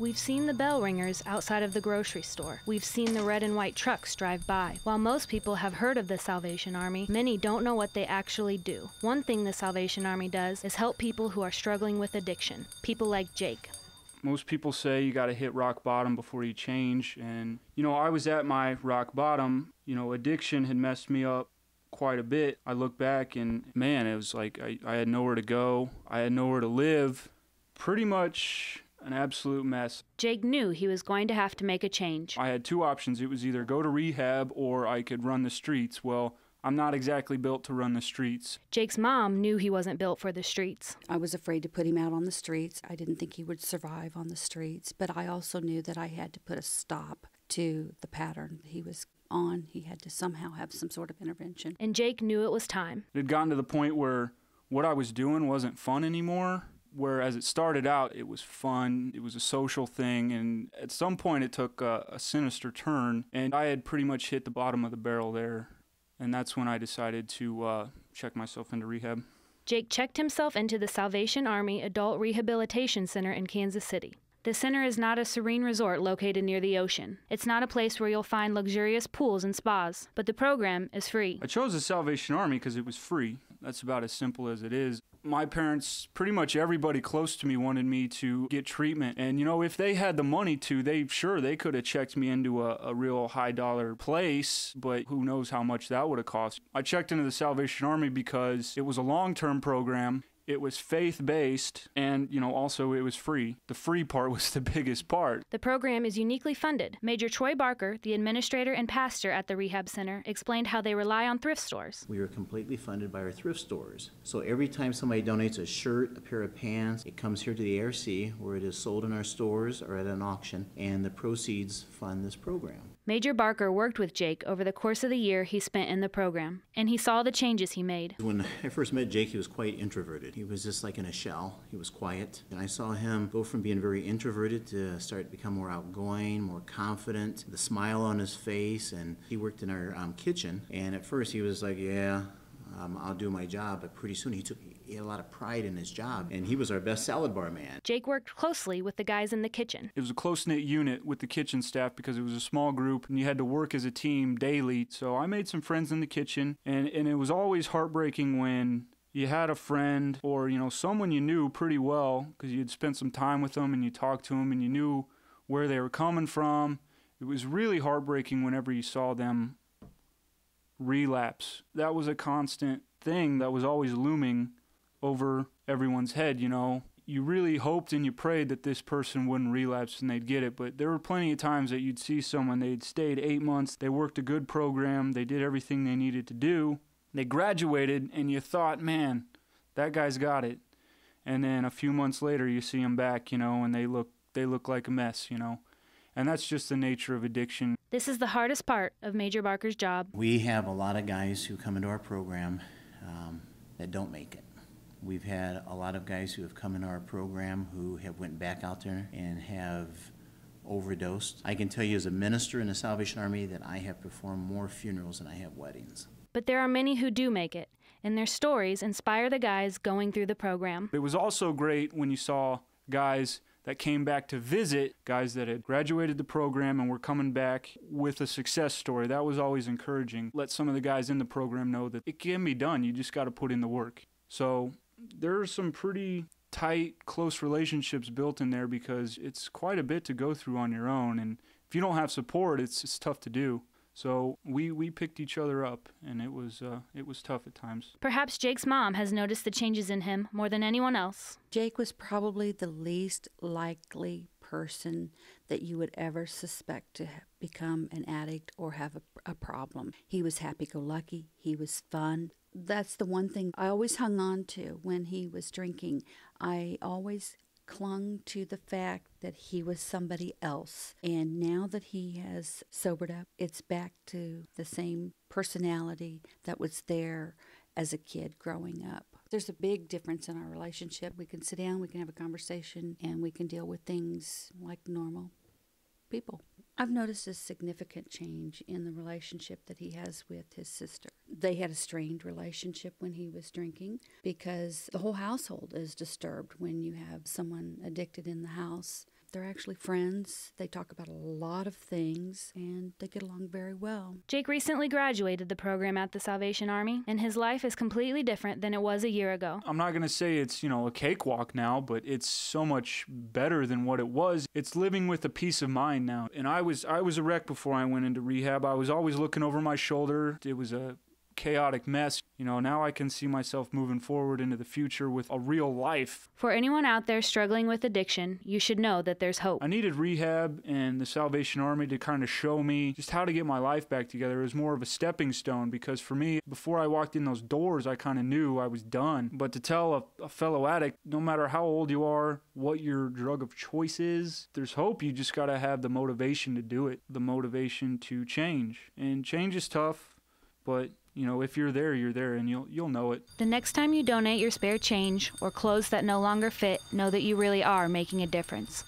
We've seen the bell ringers outside of the grocery store. We've seen the red and white trucks drive by. While most people have heard of the Salvation Army, many don't know what they actually do. One thing the Salvation Army does is help people who are struggling with addiction, people like Jake. Most people say you got to hit rock bottom before you change, and I was at my rock bottom. Addiction had messed me up quite a bit. I look back and man, it was like I had nowhere to go, I had nowhere to live, pretty much an absolute mess. Jake knew he was going to have to make a change. I had two options. It was either go to rehab or I could run the streets. Well, I'm not exactly built to run the streets. Jake's mom knew he wasn't built for the streets. I was afraid to put him out on the streets. I didn't think he would survive on the streets, but I also knew that I had to put a stop to the pattern he was on. He had to somehow have some sort of intervention. And Jake knew it was time. It had gotten to the point where what I was doing wasn't fun anymore. Whereas it started out, it was fun, it was a social thing, and at some point it took a sinister turn, and I had pretty much hit the bottom of the barrel there, and that's when I decided to check myself into rehab. Jake checked himself into the Salvation Army Adult Rehabilitation Center in Kansas City. The center is not a serene resort located near the ocean. It's not a place where you'll find luxurious pools and spas, but the program is free. I chose the Salvation Army because it was free. That's about as simple as it is. My parents, pretty much everybody close to me wanted me to get treatment. And, if they had the money to, they could have checked me into a real high-dollar place, but who knows how much that would have cost. I checked into the Salvation Army because it was a long-term program. It was faith-based, and, also it was free. The free part was the biggest part. The program is uniquely funded. Major Troy Barker, the administrator and pastor at the rehab center, explained how they rely on thrift stores. We are completely funded by our thrift stores. So every time somebody donates a shirt, a pair of pants, it comes here to the ARC, where it is sold in our stores or at an auction, and the proceeds fund this program. Major Barker worked with Jake over the course of the year he spent in the program, and he saw the changes he made. When I first met Jake, he was quite introverted. He was just like in a shell. He was quiet. And I saw him go from being very introverted to start to become more outgoing, more confident, the smile on his face, and he worked in our kitchen. And at first he was like, I'll do my job, but pretty soon he had a lot of pride in his job, and he was our best salad bar man. Jake worked closely with the guys in the kitchen. It was a close-knit unit with the kitchen staff because it was a small group, and you had to work as a team daily. So I made some friends in the kitchen, and it was always heartbreaking when you had a friend or, someone you knew pretty well because you'd spent some time with them and you talked to them and you knew where they were coming from. It was really heartbreaking whenever you saw them relapse. That was a constant thing that was always looming over everyone's head, You really hoped and you prayed that this person wouldn't relapse and they'd get it, but there were plenty of times that you'd see someone, they'd stayed 8 months, they worked a good program, they did everything they needed to do, they graduated, and you thought, man, that guy's got it. And then a few months later you see them back, and they look like a mess, And that's just the nature of addiction. This is the hardest part of Major Barker's job. We have a lot of guys who come into our program that don't make it. We've had a lot of guys who have come into our program who have went back out there and have overdosed. I can tell you as a minister in the Salvation Army that I have performed more funerals than I have weddings. But there are many who do make it, and their stories inspire the guys going through the program. It was also great when you saw guys that came back to visit, guys that had graduated the program and were coming back with a success story. That was always encouraging. Let some of the guys in the program know that it can be done. You just got to put in the work. So there are some pretty tight, close relationships built in there because it's quite a bit to go through on your own. And if you don't have support, it's tough to do. So we picked each other up, and it was tough at times. Perhaps Jake's mom has noticed the changes in him more than anyone else. Jake was probably the least likely person that you would ever suspect to become an addict or have a problem. He was happy-go-lucky. He was fun. That's the one thing I always hung on to when he was drinking. I always clung to the fact that he was somebody else. And now that he has sobered up, it's back to the same personality that was there as a kid growing up. There's a big difference in our relationship. We can sit down, we can have a conversation, and we can deal with things like normal people. I've noticed a significant change in the relationship that he has with his sister. They had a strained relationship when he was drinking because the whole household is disturbed when you have someone addicted in the house. They're actually friends. They talk about a lot of things, and they get along very well. Jake recently graduated the program at the Salvation Army, and his life is completely different than it was a year ago. I'm not going to say it's, a cakewalk now, but it's so much better than what it was. It's living with a peace of mind now. And I was a wreck before I went into rehab. I was always looking over my shoulder. It was a chaotic mess. Now I can see myself moving forward into the future with a real life. For anyone out there struggling with addiction, you should know that there's hope. I needed rehab and the Salvation Army to kind of show me just how to get my life back together. It was more of a stepping stone, because for me, before I walked in those doors, I kind of knew I was done. But to tell a fellow addict, no matter how old you are, what your drug of choice is, there's hope. You just got to have the motivation to do it, the motivation to change. And change is tough, but if you're there, and you'll know it. The next time you donate your spare change or clothes that no longer fit, know that you really are making a difference.